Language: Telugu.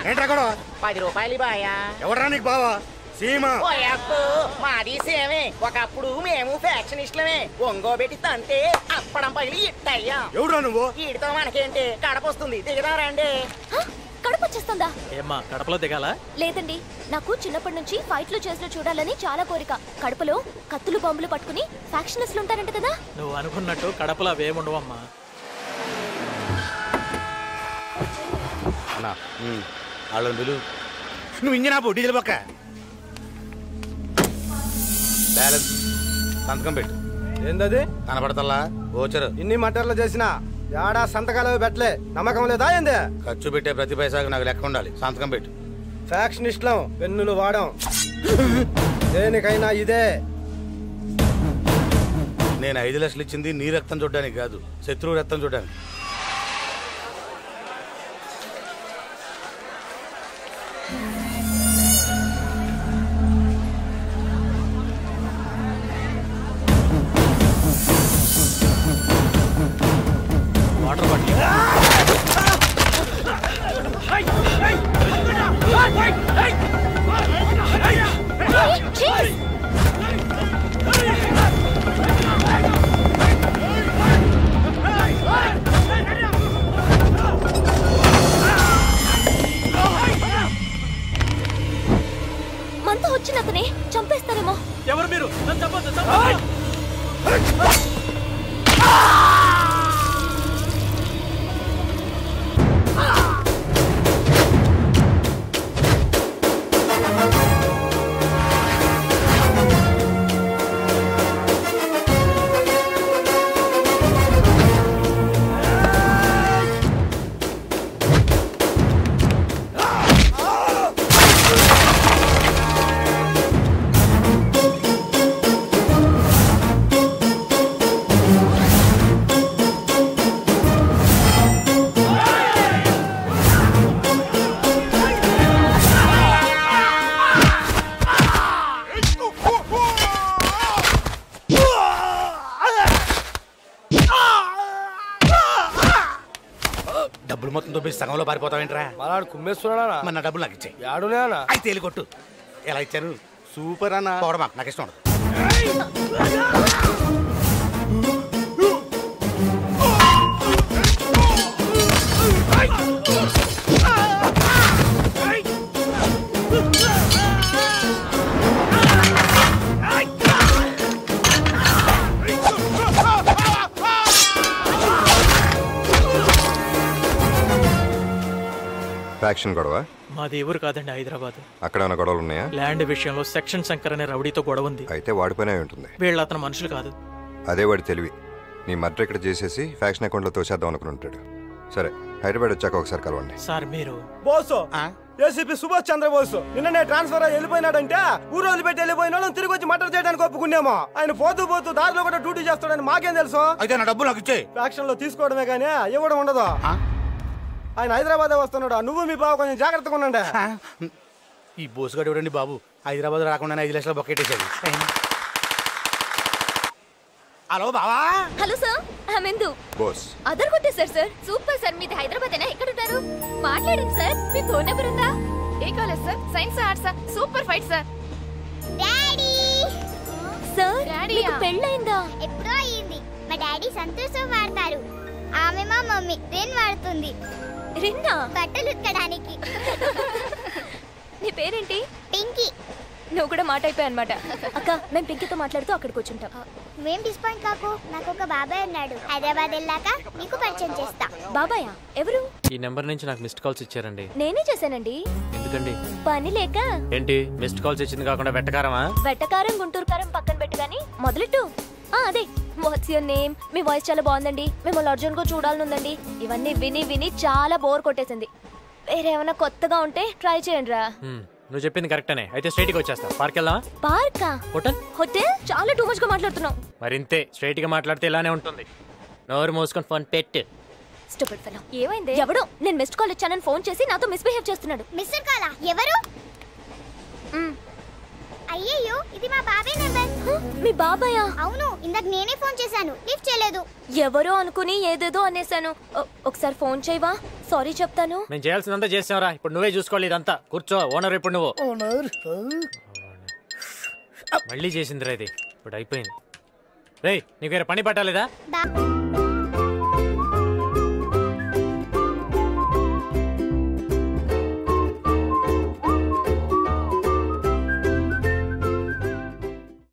ఏంట్రా గొడవ? 10 రూపాయలు బాయా. ఎవడరా నీకు బావా? సీమా. మాది సేమే. ఒకప్పుడు మేము ఫ్యాక్షనిస్టులమే. ఒంగోబెట్టి తంతే అప్పడం పగిలి ఇట్టయ్యా. ఎవడురా నువ్వు? ఈడితో మనకేంటి, కడప వస్తుంది, దిగదారండి. కడప వచ్చేస్తుందా? ఏమ్మా కడపలో దిగాల? లేదండి, నాకు చిన్నప్పటి నుంచి ఫైట్లు చేసిన చూడాలని చాలా కోరిక. కడపలో కత్తులు బాంబులు పట్టుకుని ఫ్యాక్షనిస్టులు ఉంటారంట కదా. నువ్వు అనుకున్నట్టు కడపలో అవేముండవమ్మా. నువ్వు ఇంజనా పో, డీజిల్ పక్క. బ్యాలెన్స్ సంతకం పెట్టు. ఏందది? కనపడతల్లా ఓచరు. ఇన్ని మటర్లు చేసినా ఏడా సంతకాలు పెట్టలే. నమ్మకం లేదా ఏంది? ఖర్చు పెట్టే ప్రతి పైసాకు నాకు లెక్క ఉండాలి. సంతకం పెట్టు. ఫ్యాక్షనిస్టులం, పెన్నులు వాడం. దేనికైనా ఇదే. నేను 5 లక్షలు ఇచ్చింది నీ రక్తం చూడడానికి కాదు, శత్రువు రక్తం చూడడానికి. Water bottle. మనతో వచ్చిన అతనే చంపేస్తారేమో. ఎవరు మీరు? డబ్బులు మొత్తం దొబ్బేసి సగంలో పారిపోతావేంట్రా? మరాడు కుమ్మేస్తున్నాడా? మన నా డబ్బులు నాకు ఇచ్చాయి. యాడునేనా? అయితే తేలి కొట్టు. ఎలా ఇచ్చారు? సూపర్ అన్న. పోవడమా, నాకు ఇష్టం ఉండదు. ఫ్యాక్షన్ గొడవ? మాది ఎవరు కాదండి, హైదరాబాద్. అక్కడ ఏమైనా గొడవలు ఉన్నాయా? ల్యాండ్ విషయంలో సెక్షన్ శంకర్ అనే రౌడీతో గొడవ ఉంది. అయితే వాడి పనే ఉంటుంది. వీళ్ళు అతను మనుషులు కాదు. అదే వాడి తెలివి. నీ మర్డర్ ఇక్కడ చేసేసి ఫ్యాక్షన్ అకౌంట్లో తోసేద్దాం అనుకుని ఉంటాడు. సరే, హైదరాబాద్ వచ్చాక ఒకసారి కలవండి. సార్ మీరు బోసు ఏసీపీ సుభాష్ చంద్రబోస్ నిన్ననే ట్రాన్స్ఫర్ అయ్యి వెళ్ళిపోయినాడంటే ఊరు వదిలిపెట్టి వెళ్ళిపోయిన వాళ్ళని తిరిగి వచ్చి మర్డర్ చేయడానికి ఒప్పుకున్నామో. ఆయన పోతూ పోతూ దారిలో కూడా డ్యూటీ చేస్తాడని మాకేం తెలుసు? అయితే నా డబ్బులు నాకు ఇచ్చాయి. ఫ్యాక్షన్ లో తీసుకోవడమే కానీ ఇవ్వడం ఉండదు. ఆయన హైదరాబాద్ వస్తున్నాడు. నువ్వు మీ బాబు కొంచెం జాగ్రత్తగా ఉండండి. ఈ బోసుగాడు ఎవడండి బాబు? హైదరాబాద్ రాకుండా 5 లక్షలు బొక్కెట్టేశాడు. హలో బావా. హలో సార్, హమెందు బోస్. అదర్ కొట్టేశారు సార్. Super sir. మీది హైదరాబాద్ అయినా ఎక్కడ ఉంటారు? మాట్లాడండి సార్. మీ ఫోన్ నెంబర్ ఉందా? ఏ college sir? Science arts sir. Super fight sir. Daddy sir, మీకు పెళ్ళైందా? ఎప్పుడో అయ్యింది. మా డాడీ సంతోషం వాడతారు. ఆమె మా మమ్మీ రెన్ వాడుతుంది. రెన్నా? బట్టలు ఉతకడానికి. నీ పేరేంటి? పింకీ. నువ్వు కూడా మాట అయిపోయా అనమాట. అక్క, మేము పింకీతో మాట్లాడుతూ అక్కడికి వచ్చుంటాం. నువ్వేం డిస్పాయింట్ కాకు. నాకు ఒక బాబాయ్ ఉన్నాడు. హైదరాబాద్ వెళ్ళాక నీకు పరిచయం చేస్తా. బాబాయా? ఎవరు? ఈ నెంబర్ నుంచి నాకు మిస్డ్ కాల్స్ ఇచ్చారండి. నేనే చేశానండి. ఎందుకండి? పని లేక. ఏంటి మిస్డ్ కాల్స్ ఇచ్చింది కాకుండా వెట్టకారమా? వెట్టకారం గుంటూరు కారం పక్కన పెట్టు గానీ మొదలెట్టు. అదే, what's your name? Me voice చాలా బాగుందండి, మిమ్మల్ని అర్జున్ గా చూడాలనుందండి. ఇవన్నీ విని విని చాలా బోర్ కొట్టేసింది. వేరేమైనా కొత్తగా ఉంటే ట్రై చేయండి రా. నువ్వు చెప్పింది కరెక్టనే. అయితే స్ట్రైట్ గా వచ్చేస్తా. పార్క్ వెళ్దామా? పార్కా? హోటల్? హోటల్ చాలా టూ మచ్ గా మాట్లాడుతున్నావు. మరింతే, స్ట్రైట్ గా మాట్లాడితే ఇలానే ఉంటుంది. నోరు మూసుకొని ఫోన్ పెట్టు. Stupid fellow. ఏమైంది? ఎవడో నేను మిస్డ్ కాల్ ఇచ్చానని ఫోన్ చేసి నాతో మిస్బిహేవ్ చేస్తున్నాడు. మిస్టర్ కాలా? ఎవరు? అయ్యయ్యో, ఇది మా బాబాయ్ నెంబర్. మీ బాబాయా? అవును, ఇందాక నేనే ఫోన్ చేశాను, లిఫ్ట్ చేయలేదు. ఎవరో అనుకుని ఏదేదో అనేసాను. ఒకసారి ఫోన్ చేయవా? సారీ చెప్తాను. నేను చేయాల్సిందంతా చేసావరా, ఇప్పుడు నువ్వే చూసుకోవాలి ఇదంతా. కూర్చో ఓనర్. ఇప్పుడు నువ్వు మళ్ళీ చేసిందిరా ఇది, ఇప్పుడు అయిపోయింది. రేయ్ నీకు వేరే పని పట్టాలేదా?